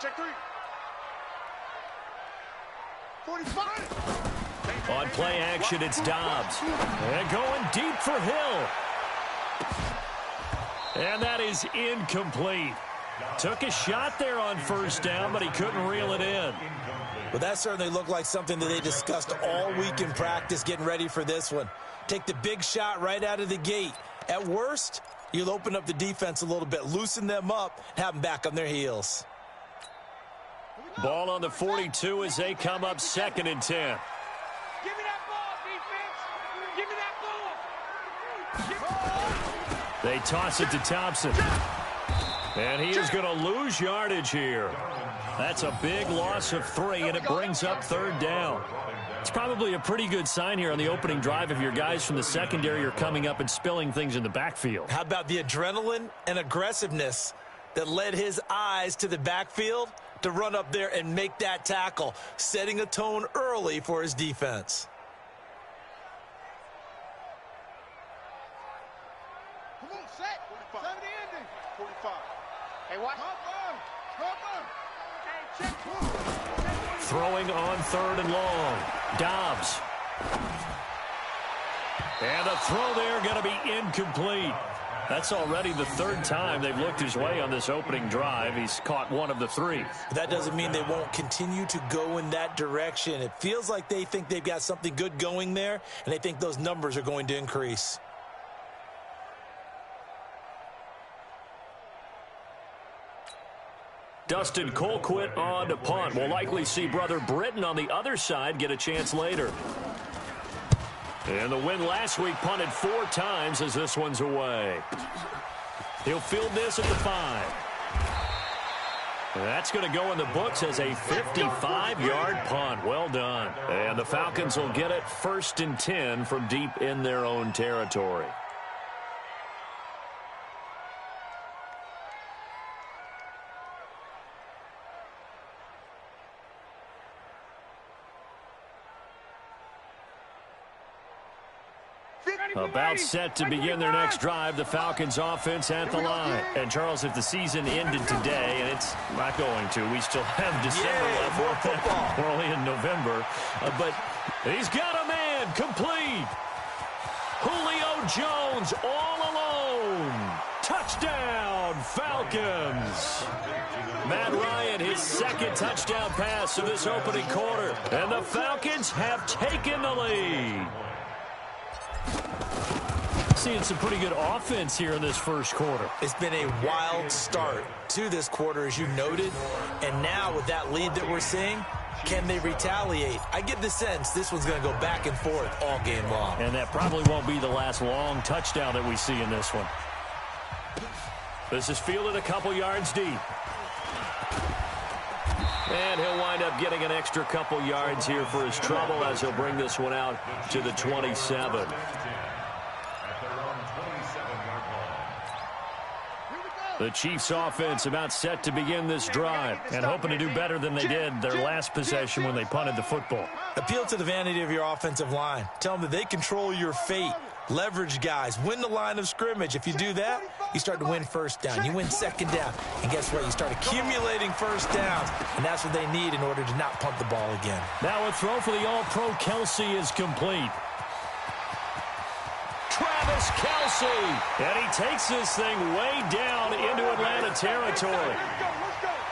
check 3. 45. On play action, it's Dobbs. And going deep for Hill. And that is incomplete. Took a shot there on first down, but he couldn't reel it in. Well, that certainly looked like something that they discussed all week in practice getting ready for this one. Take the big shot right out of the gate. At worst, you'll open up the defense a little bit, loosen them up, and have them back on their heels. Ball on the 42 as they come up 2nd and 10. Give me that ball, defense. Give me that ball. They toss it to Thompson. And he is going to lose yardage here. That's a big loss of 3, and it brings up 3rd down. It's probably a pretty good sign here on the opening drive if your guys from the secondary are coming up and spilling things in the backfield. How about the adrenaline and aggressiveness that led his eyes to the backfield to run up there and make that tackle, setting a tone early for his defense. Come on, set. 45. 70 ending. 45. Hey, watch. Hey, check. Throwing on 3rd and long. Dobbs. And a throw there going to be incomplete. That's already the 3rd time they've looked his way on this opening drive. He's caught 1 of the 3. That doesn't mean they won't continue to go in that direction. It feels like they think they've got something good going there, and they think those numbers are going to increase. Dustin Colquitt on to punt. We'll likely see brother Britton on the other side get a chance later. And the win last week punted 4 times as this one's away. He'll field this at the 5. That's going to go in the books as a 55-yard punt. Well done. And the Falcons will get it 1st and 10 from deep in their own territory. About set to begin their next drive, the Falcons offense at the line. And, Charles, if the season ended today, and it's not going to, we still have December left. More football. We're only in November. But he's got a man complete. Julio Jones all alone. Touchdown, Falcons. Matt Ryan, his 2nd touchdown pass of this opening quarter. And the Falcons have taken the lead. Seeing some pretty good offense here in this first quarter. It's been a wild start to this quarter, as you noted. And now with that lead that we're seeing, can they retaliate? I get the sense this one's going to go back and forth all game long. And that probably won't be the last long touchdown that we see in this one. This is fielded a couple yards deep. And he'll wind up getting an extra couple yards here for his trouble as he'll bring this one out to the 27. The Chiefs offense about set to begin this drive and hoping to do better than they did their last possession when they punted the football. Appeal to the vanity of your offensive line. Tell them that they control your fate. Leverage guys. Win the line of scrimmage. If you do that, you start to win 1st down. You win 2nd down. And guess what? You start accumulating 1st downs. And that's what they need in order to not punt the ball again. Now a throw for the All-Pro Kelsey is complete. Travis Kelce. And he takes this thing way down into Atlanta territory.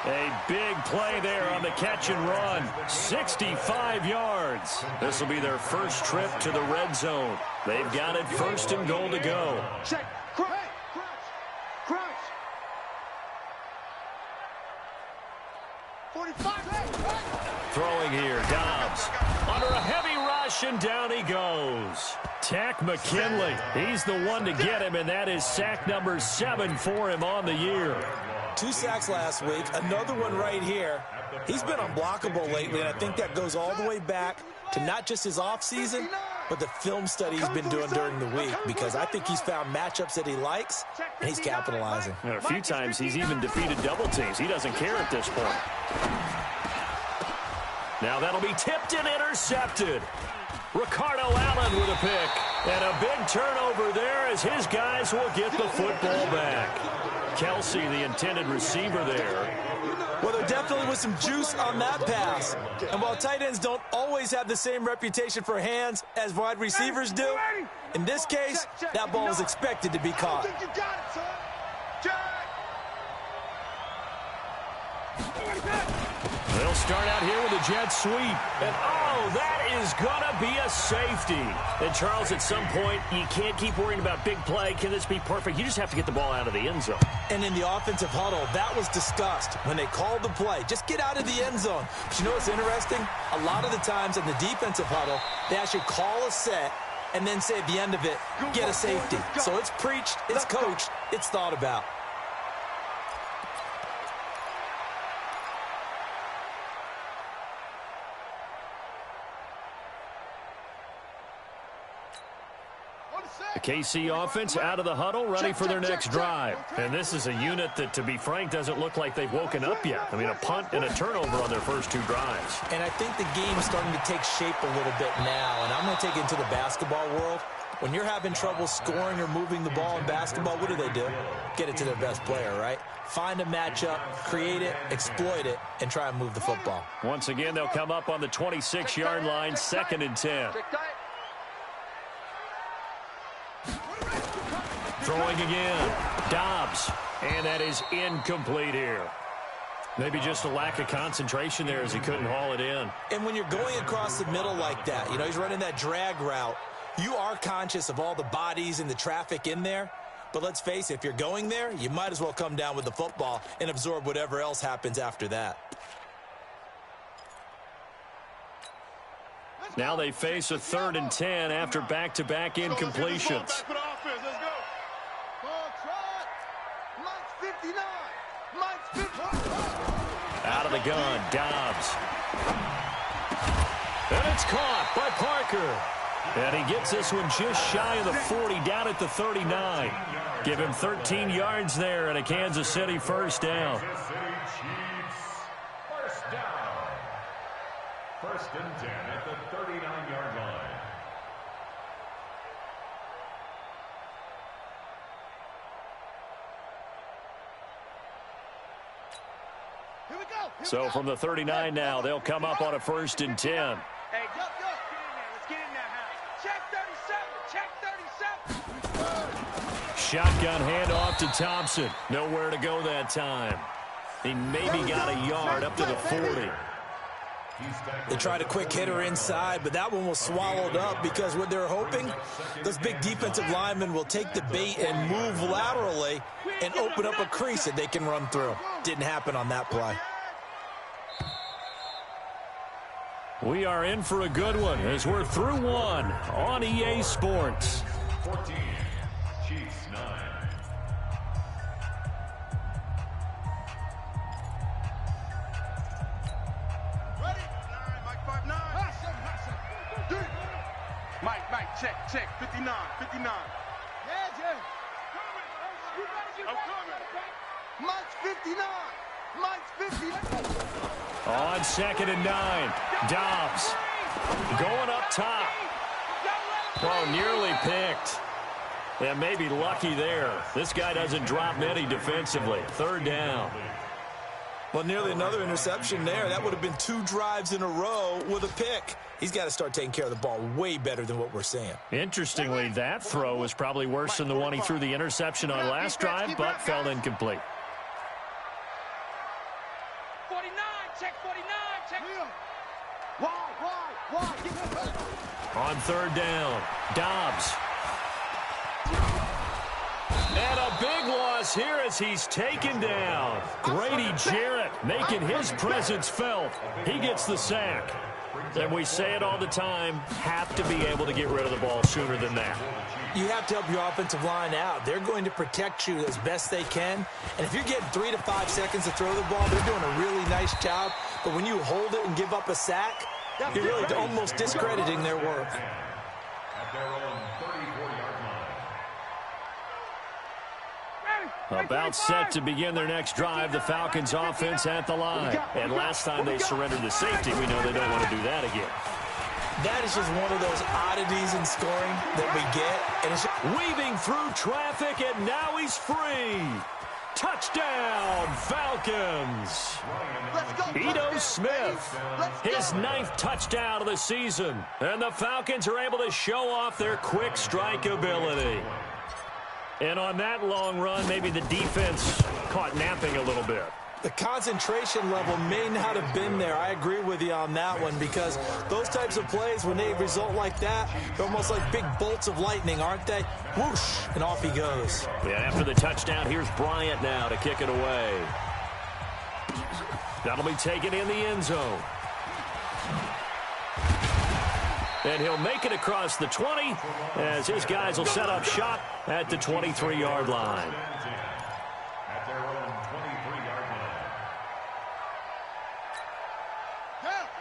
A big play there on the catch and run. 65 yards. This will be their first trip to the red zone. They've got it 1st and goal to go. Check. Crunch. Crunch. 45. Throwing here, Dobbs. Under a heavy rush, and down he goes. Tack McKinley. He's the one to get him, and that is sack number 7 for him on the year. 2 sacks last week, another one right here. He's been unblockable lately, and I think that goes all the way back to not just his offseason, but the film study he's been doing during the week, because I think he's found matchups that he likes, and he's capitalizing. And a few times he's even defeated double teams. He doesn't care at this point. Now that'll be tipped and intercepted. Ricardo Allen with a pick. And a big turnover there as his guys will get the football back. Kelsey, the intended receiver there. Well, there definitely was some juice on that pass. And while tight ends don't always have the same reputation for hands as wide receivers do, in this case, that ball was expected to be caught. They'll start out here with a jet sweep. And, oh, that is going to be a safety. And, Charles, at some point, you can't keep worrying about big play. Can this be perfect? You just have to get the ball out of the end zone. And in the offensive huddle, that was discussed when they called the play. Just get out of the end zone. But you know what's interesting? A lot of the times in the defensive huddle, they actually call a set and then say at the end of it, get a safety. So it's preached, it's coached, it's thought about. The KC offense out of the huddle, ready for their next drive. And this is a unit that, to be frank, doesn't look like they've woken up yet. I mean, a punt and a turnover on their first two drives. And I think the game is starting to take shape a little bit now. And I'm going to take it into the basketball world. When you're having trouble scoring or moving the ball in basketball, what do? Get it to their best player, right? Find a matchup, create it, exploit it, and try and move the football. Once again, they'll come up on the 26-yard line, 2nd and 10. Throwing again, Dobbs, and that is incomplete here. Maybe just a lack of concentration there as he couldn't haul it in. And when you're going across the middle like that, you know, he's running that drag route, you are conscious of all the bodies and the traffic in there. But let's face it, if you're going there, you might as well come down with the football and absorb whatever else happens after that. Now they face a 3rd and 10 after back-to-back incompletions. Out of the gun, Dobbs. And it's caught by Parker. And he gets this one just shy of the 40, down at the 39. Give him 13 yards there and a Kansas City first down. First and 10 at the 39-yard line. So from the 39 now, they'll come up on a 1st and 10. Hey, let's get in there, House. Check 37. Shotgun handoff to Thompson. Nowhere to go that time. He maybe got a yard up to the 40. They tried a quick hitter inside, but that one was swallowed up because what they're hoping, those big defensive linemen will take the bait and move laterally and open up a crease that they can run through. Didn't happen on that play. We are in for a good one as we're through one on EA Sports. 14, Chiefs 9. Ready? Mike 5-9. Mike, check. 59. Yeah, Jay. I'm coming. Mike's 59. Mike's 59. On 2nd and 9, Dobbs going up top. Oh, nearly picked. Yeah, maybe lucky there. This guy doesn't drop many defensively. 3rd down. Well, nearly another interception there. That would have been 2 drives in a row with a pick. He's got to start taking care of the ball way better than what we're seeing. Interestingly, that throw was probably worse than the one he threw the interception on last drive, but fell incomplete. 49, check 49, check. Why? On 3rd down, Dobbs. And a big loss here as he's taken down. Grady Jarrett making his presence felt. He gets the sack. And we say it all the time, have to be able to get rid of the ball sooner than that. You have to help your offensive line out. They're going to protect you as best they can. And if you're getting 3 to 5 seconds to throw the ball, they're doing a really nice job. But when you hold it and give up a sack, you're really almost discrediting their work. At their own 34-yard line. About set to begin their next drive, the Falcons offense at the line. And last time they surrendered the safety, we know they don't want to do that again. That is just one of those oddities in scoring that we get. And it's weaving through traffic, and now he's free. Touchdown, Falcons! Ito Smith, his 9th touchdown of the season. And the Falcons are able to show off their quick strike ability. And on that long run, maybe the defense caught napping a little bit. The concentration level may not have been there. I agree with you on that one, because those types of plays, when they result like that, they're almost like big bolts of lightning, aren't they? Whoosh, and off he goes. Yeah, after the touchdown, here's Bryant now to kick it away. That'll be taken in the end zone. And he'll make it across the 20 as his guys will set up shop at the 23-yard line.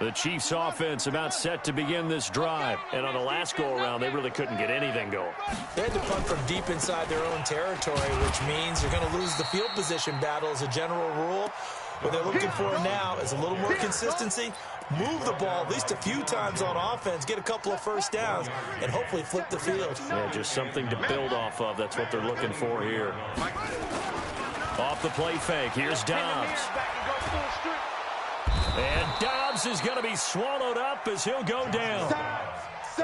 The Chiefs offense about set to begin this drive. And on the last go-around, they really couldn't get anything going. They had to punt from deep inside their own territory, which means you're going to lose the field position battle as a general rule. What they're looking for now is a little more consistency, move the ball at least a few times on offense, get a couple of first downs, and hopefully flip the field. Yeah, just something to build off of. That's what they're looking for here. Off the play fake, here's Dobbs. And Dobbs is going to be swallowed up as he'll go down.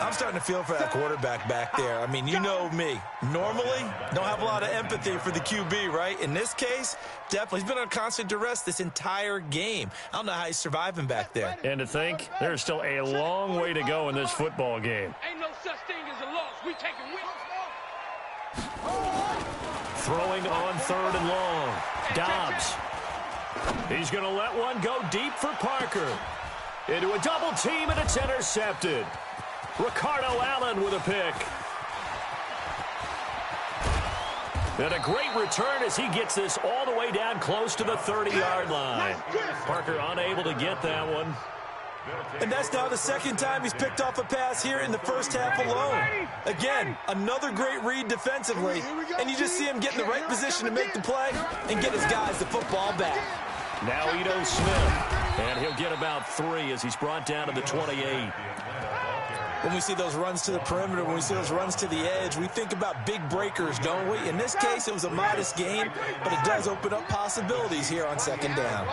I'm starting to feel for that quarterback back there. I mean, you know me. Normally, don't have a lot of empathy for the QB, right? In this case, definitely. He's been on constant duress this entire game. I don't know how he's surviving back there. And to think, there's still a long way to go in this football game. Ain't no such thing as a loss. We taking wins. Throwing on 3rd and long. Dobbs. He's going to let one go deep for Parker. Into a double team, and it's intercepted. Ricardo Allen with a pick. And a great return as he gets this all the way down close to the 30-yard line. Parker unable to get that one. And that's now the second time he's picked off a pass here in the first half alone. Again, another great read defensively, and you just see him get in the right position to make the play and get his guys the football back. Now Ito Smith, and he'll get about 3 as he's brought down to the 28. When we see those runs to the perimeter, when we see those runs to the edge, we think about big breakers, don't we? In this case, it was a modest game, but it does open up possibilities here on second down.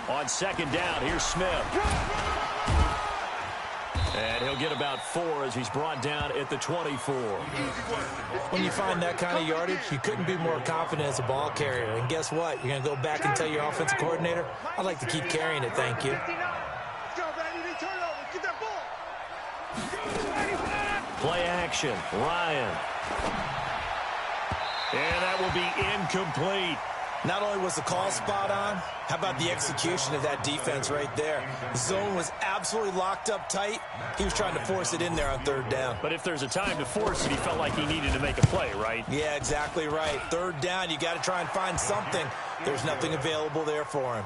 On second down, here's Smith. And he'll get about 4 as he's brought down at the 24. When you find that kind of yardage, you couldn't be more confident as a ball carrier. And guess what? You're going to go back and tell your offensive coordinator, I'd like to keep carrying it, thank you. Play action, Ryan. And that will be incomplete. Not only was the call spot on, how about the execution of that defense right there? The zone was absolutely locked up tight. He was trying to force it in there on 3rd down. But if there's a time to force it, he felt like he needed to make a play, right? Yeah, exactly right. 3rd down, you got to try and find something. There's nothing available there for him.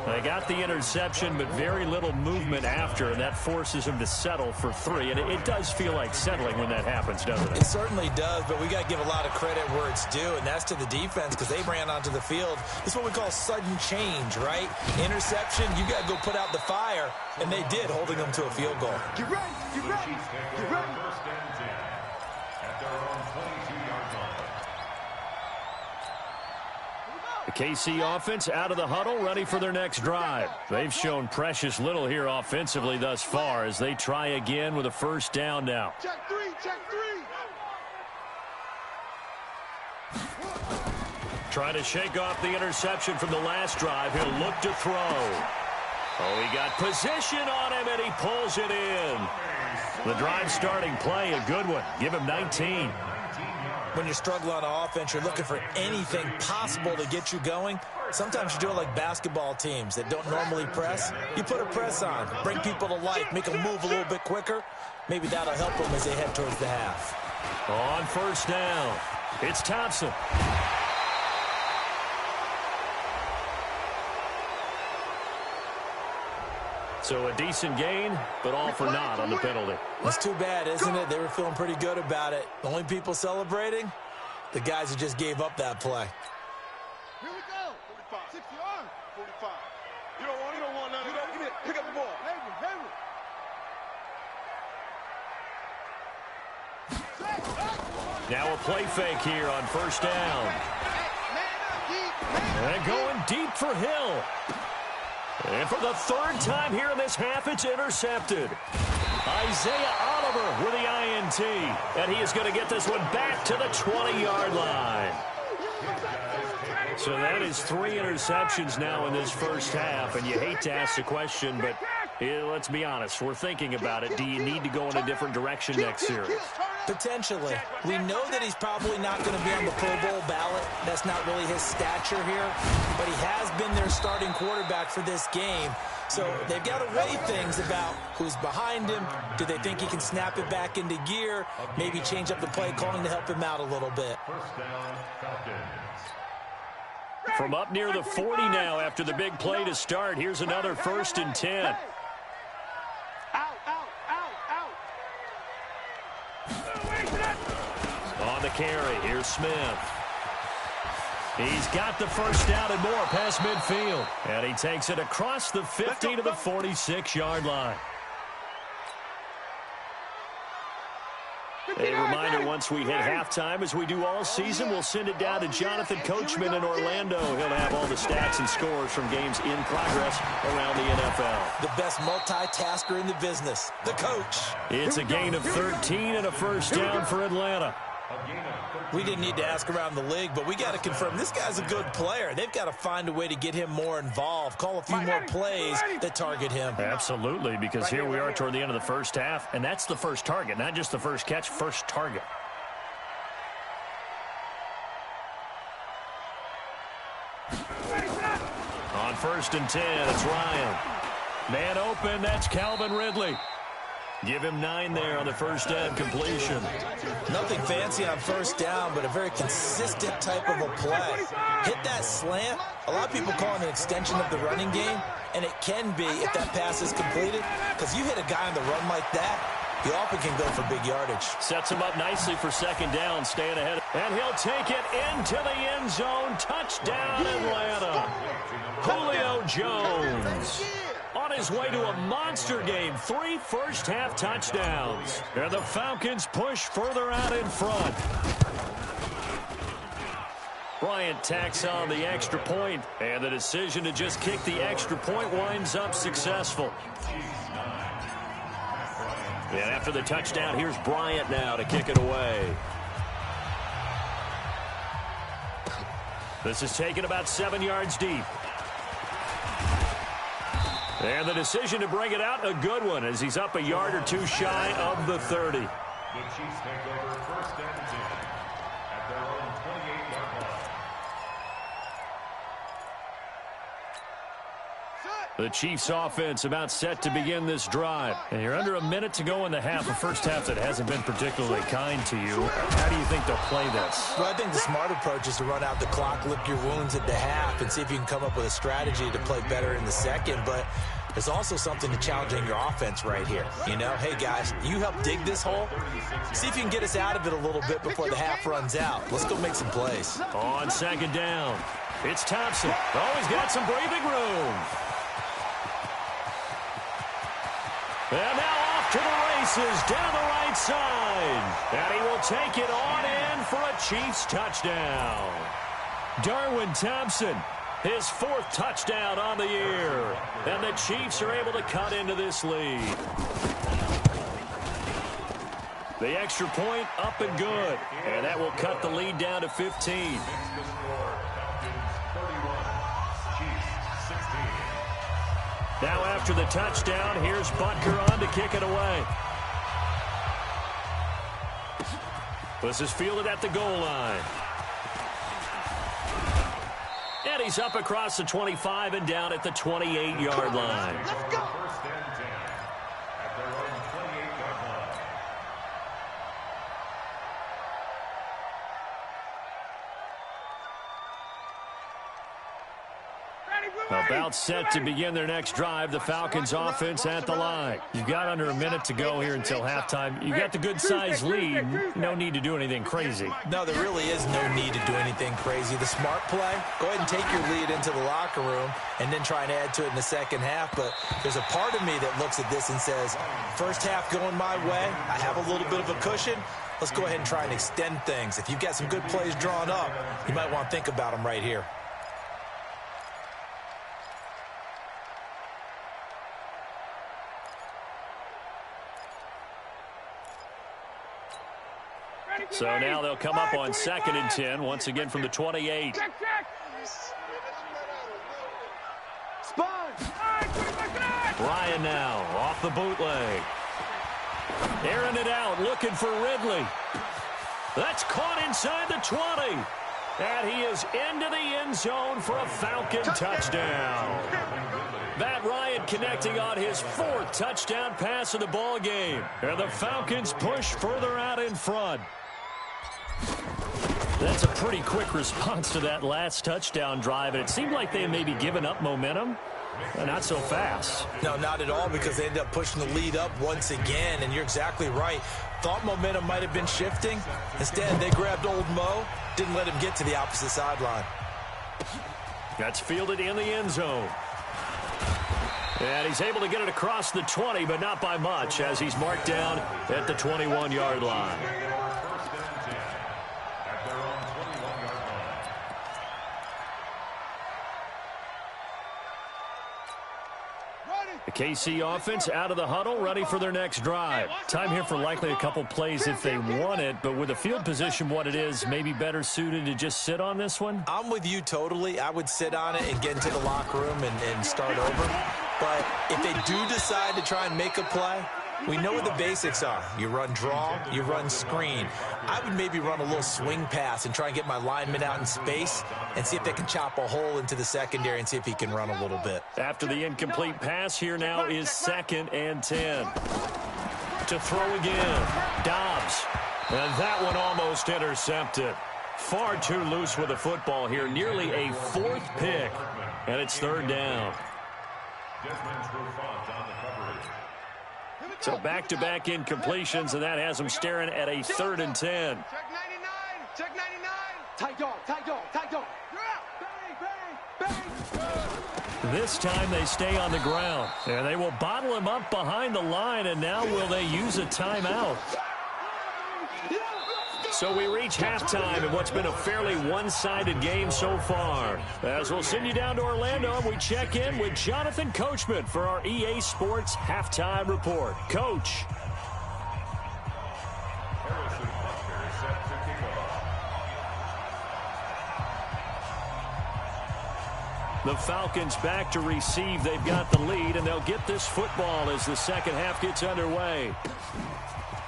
They got the interception, but very little movement after, and that forces him to settle for 3. And it does feel like settling when that happens, doesn't it? It certainly does, but we got to give a lot of credit where it's due, and that's to the defense because they ran onto the field. It's what we call sudden change, right? Interception, you got to go put out the fire, and they did, holding them to a field goal. Get ready, get ready, get ready. First and 10 at their own 22-yard line. The KC offense out of the huddle, ready for their next drive. They've shown precious little here offensively thus far as they try again with a first down now. Check 3, check 3. Trying to shake off the interception from the last drive. He'll look to throw. Oh, he got position on him, and he pulls it in. The drive starting play, a good one. Give him 19. When you struggle on offense, you're looking for anything possible to get you going. Sometimes you do it like basketball teams that don't normally press. You put a press on, bring people to life, make them move a little bit quicker. Maybe that'll help them as they head towards the half. On first down, it's Thompson. So a decent gain, but all for naught on the penalty. It's too bad, isn't it? They were feeling pretty good about it. The only people celebrating, the guys who just gave up that play. Here we go. 45. 60 yards. 45. You don't want none. Give me it. Pick up the ball. Hayward. Now a play fake here on first down. And going deep for Hill. And for the third time here in this half, it's intercepted. Isaiah Oliver with the INT. And he is going to get this one back to the 20-yard line. So that is 3 interceptions now in this first half. And you hate to ask the question, but let's be honest. We're thinking about it. Do you need to go in a different direction next series? Potentially. We know that he's probably not going to be on the Pro Bowl ballot. That's not really his stature here. But he has been their starting quarterback for this game. So they've got to weigh things about who's behind him. Do they think he can snap it back into gear? Maybe change up the play calling to help him out a little bit. First down, Falcons. From up near the 40 now after the big play to start. Here's another 1st and 10. On the carry, here's Smith. He's got the first down and more past midfield. And he takes it across the 50 to the 46-yard line. A reminder, once we hit halftime, as we do all season, we'll send it down to Jonathan Coachman in Orlando. He'll have all the stats and scores from games in progress around the NFL. The best multitasker in the business, the coach. It's a gain of 13 and a first down for Atlanta. We didn't need to ask around the league, but we got to confirm this guy's a good player. They've got to find a way to get him more involved, call a few more plays that target him. Absolutely, because here we are toward the end of the first half, and that's the first target, not just the first catch, first target. On 1st and 10, it's Ryan. Man open, that's Calvin Ridley. Give him 9 there on the first down completion. Nothing fancy on first down, but a very consistent type of a play. Hit that slant. A lot of people call it an extension of the running game, and it can be if that pass is completed, because you hit a guy on the run like that, he often can go for big yardage. Sets him up nicely for second down, staying ahead. And he'll take it into the end zone. Touchdown, Atlanta. Julio Jones. On his way to a monster game, 3 first-half touchdowns. And the Falcons push further out in front. Bryant tacks on the extra point, and the decision to just kick the extra point winds up successful. And after the touchdown, here's Bryant now to kick it away. This is taken about 7 yards deep. And the decision to bring it out, a good one, as he's up a yard or two shy of the 30. The Chiefs take over 1st and 10 at their own 28-yard line. The Chiefs offense about set to begin this drive. And you're under a minute to go in the half, a first half that hasn't been particularly kind to you. How do you think they'll play this? Well, I think the smart approach is to run out the clock, lick your wounds at the half, and see if you can come up with a strategy to play better in the second. But there's also something to challenging your offense right here. You know, hey, guys, you help dig this hole. See if you can get us out of it a little bit before the half runs out. Let's go make some plays. On second down, it's Thompson. Oh, he's got some breathing room. And now off to the races down the right side. And he will take it on in for a Chiefs touchdown. Darwin Thompson, his 4th touchdown on the year. And the Chiefs are able to cut into this lead. The extra point up and good. And that will cut the lead down to 15. Now after the touchdown, here's Butker on to kick it away. This is fielded at the goal line. And he's up across the 25 and down at the 28-yard line. Let's go. 1st and 10 at their own 28-yard line. About set to begin their next drive. The Falcons offense at the line. You've got under a minute to go here until halftime. You've got the good-sized lead. No need to do anything crazy. No, there really is no need to do anything crazy. The smart play, go ahead and take your lead into the locker room and then try and add to it in the second half. But there's a part of me that looks at this and says, first half going my way. I have a little bit of a cushion. let's go ahead and try and extend things. If you've got some good plays drawn up, you might want to think about them right here. So now they'll come up on 2nd and 10, once again from the 28. Ryan now off the bootleg. Airing it out, looking for Ridley. That's caught inside the 20. And he is into the end zone for a Falcon touchdown. Matt Ryan connecting on his 4th touchdown pass of the ball game. And the Falcons push further out in front. That's a pretty quick response to that last touchdown drive, and it seemed like they had maybe given up momentum. Not so fast. No, not at all, because they ended up pushing the lead up once again, and you're exactly right. Thought momentum might have been shifting. Instead, they grabbed old Mo, didn't let him get to the opposite sideline. That's fielded in the end zone. And he's able to get it across the 20, but not by much, as he's marked down at the 21-yard line. The KC offense out of the huddle, ready for their next drive. Time here for likely a couple plays if they want it, but with the field position what it is, maybe better suited to just sit on this one? I'm with you totally. I would sit on it and get into the locker room and start over. But if they do decide to try and make a play, we know what the basics are. You run draw, you run screen. I would maybe run a little swing pass and try and get my lineman out in space and see if they can chop a hole into the secondary and see if he can run a little bit. After the incomplete pass, here now is 2nd and 10. To throw again, Dobbs. And that one almost intercepted. Far too loose with the football here. Nearly a 4th pick. And it's 3rd down. So back-to-back incompletions, and that has them staring at a 3rd and 10. Check 99. Check 99. Tight dog. Tight dog. Tight dog. Bang, bang, bang. This time they stay on the ground, and they will bottle him up behind the line, and now will they use a timeout? So we reach halftime in what's been a fairly one-sided game so far. As we'll send you down to Orlando, and we check in with Jonathan Coachman for our EA Sports Halftime Report. Coach. The Falcons back to receive. They've got the lead, and they'll get this football as the second half gets underway.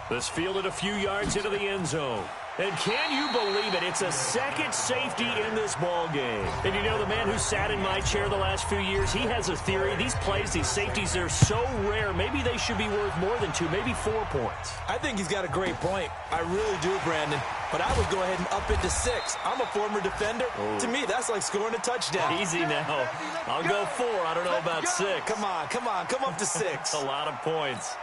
This fielded a few yards into the end zone. And can you believe it? It's a second safety in this ball game. And you know, the man who sat in my chair the last few years, he has a theory. These plays, these safeties, they're so rare. Maybe they should be worth more than 2, maybe 4 points. I think he's got a great point. I really do, Brandon. But I would go ahead and up it to 6. I'm a former defender. Oh. To me, that's like scoring a touchdown. Easy now. I'll go 4. I don't know about 6. Come on. Come up to 6. A lot of points.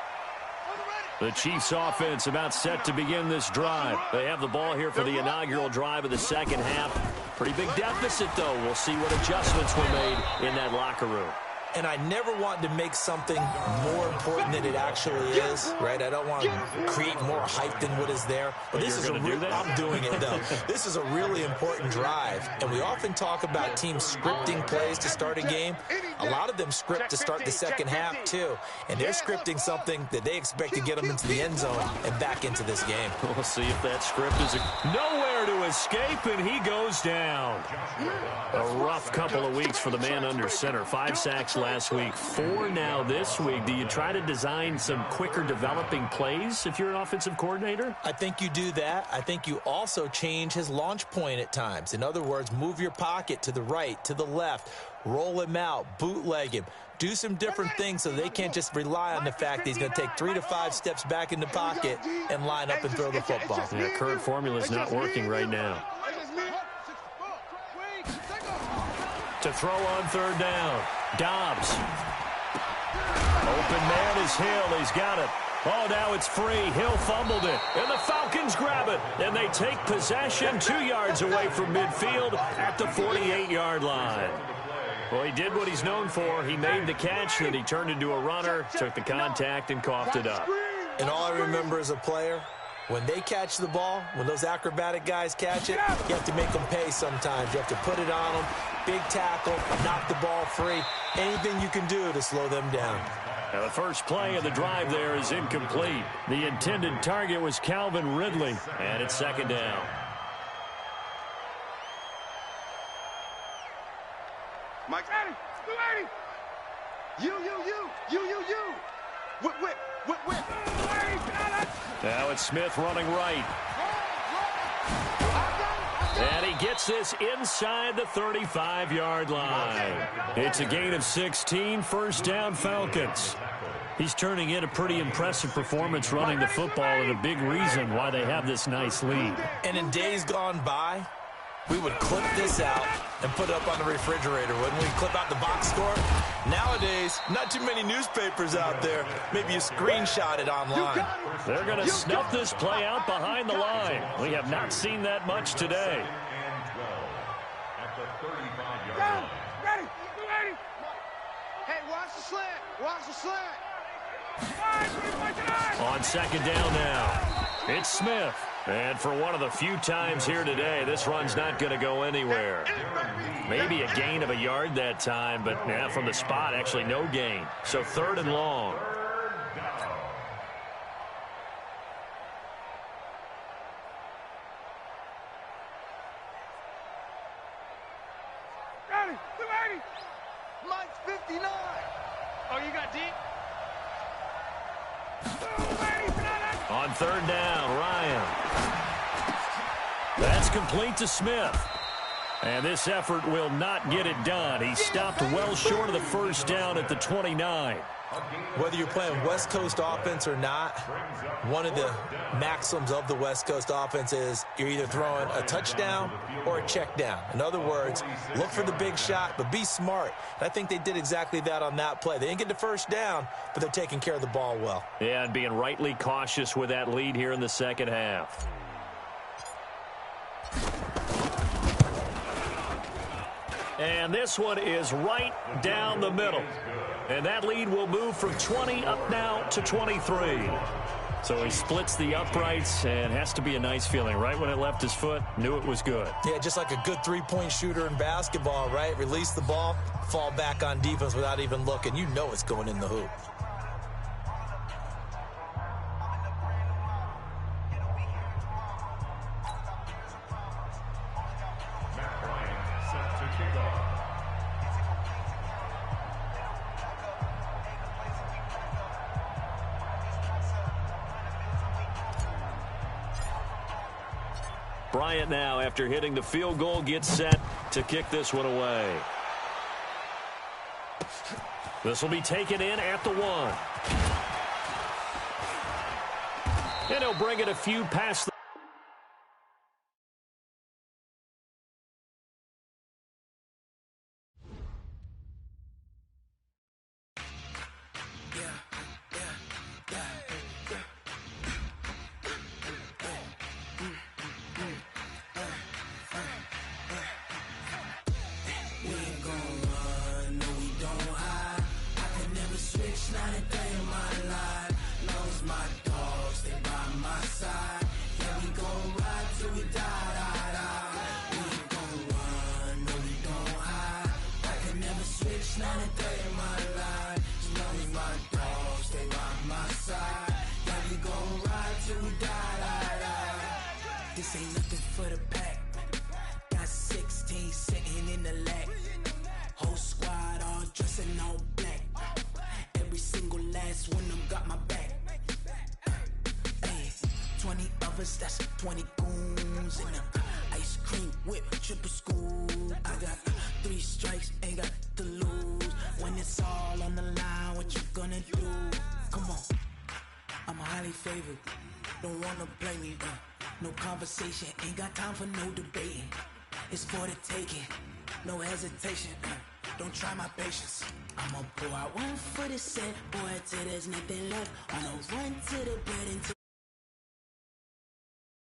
The Chiefs offense about set to begin this drive. They have the ball here for the inaugural drive of the second half. Pretty big deficit, though. We'll see what adjustments were made in that locker room. And I never want to make something more important than it actually is, right? I don't want to create more hype than what is there. But this is I'm doing it, though. This is a really important drive. And we often talk about teams scripting plays to start a game. A lot of them script to start the second half, too. And they're scripting something that they expect to get them into the end zone and back into this game. We'll see if that script is nowhere to escape, and he goes down. A rough couple of weeks for the man under center. 5 sacks last week, 4 now this week. Do you try to design some quicker developing plays if you're an offensive coordinator? I think you do that. I think you also change his launch point at times. In other words, move your pocket to the right, to the left, roll him out, bootleg him. Do some different things so they can't just rely on the fact that he's going to take 3 to 5 steps back in the pocket and line up and throw the football. Yeah, current formula is not working right now. To throw on 3rd down. Dobbs. Open man is Hill. He's got it. Oh, now it's free. Hill fumbled it. And the Falcons grab it. And they take possession 2 yards away from midfield at the 48-yard line. Well, he did what he's known for. He made the catch, then he turned into a runner, took the contact, and coughed it up. And all I remember as a player When they catch the ball, when those acrobatic guys catch it, you have to make them pay sometimes. You have to put it on them, big tackle, knock the ball free, anything you can do to slow them down. Now the first play of the drive there is incomplete. The intended target was Calvin Ridley, and it's second down. Mike, you. Whip. Now it's Smith running right. And he gets this inside the 35-yard line. It's a gain of 16, first down Falcons. He's turning in a pretty impressive performance running the football, and a big reason why they have this nice lead. And in days gone by, we would clip this out and put it up on the refrigerator, wouldn't we? Clip out the box score. Nowadays, not too many newspapers out there. Maybe you screenshot it online. They're going to snuff this play out behind the line. We have not seen that much today. At the 35-yard line. Ready. Hey, watch the slant. On second down now, it's Smith. And for one of the few times here today, this run's not going to go anywhere. Maybe a gain of a yard that time, but yeah, from the spot, actually no gain. So third and long. Ready. Mike's 59. Oh, you got deep? On third down, Ryan. That's complete to Smith. And this effort will not get it done. He stopped well short of the first down at the 29. Whether you're playing West Coast offense or not, one of the maxims of the West Coast offense is you're either throwing a touchdown or a check down. In other words, look for the big shot, but be smart. And I think they did exactly that on that play. They didn't get the first down, but they're taking care of the ball well. Yeah, and being rightly cautious with that lead here in the second half. And this one is right down the middle. And that lead will move from 20 up now to 23. So he splits the uprights, and has to be a nice feeling. Right when it left his foot, knew it was good. Yeah, just like a good three-point shooter in basketball, right? Release the ball, fall back on defense without even looking. You know it's going in the hoop. Bryant now, after hitting the field goal, gets set to kick this one away. This will be taken in at the 1. And he'll bring it a few past the This ain't nothing for the pack. Got 16 sitting in the lag. Whole squad all dressing all black. Every single last one of them got my back. Hey, 20 of us, that's 20 goons in them. Ice cream whip, triple scoop. I got 3 strikes, ain't got to lose. When it's all on the line, what you gonna do? Come on, I'm highly favored. Don't wanna play me, no conversation, ain't got time for no debating. It's for the taking, no hesitation. Don't try my patience. I'ma pour out one for the set, boy, till there's nothing left. I'ma run to the bread until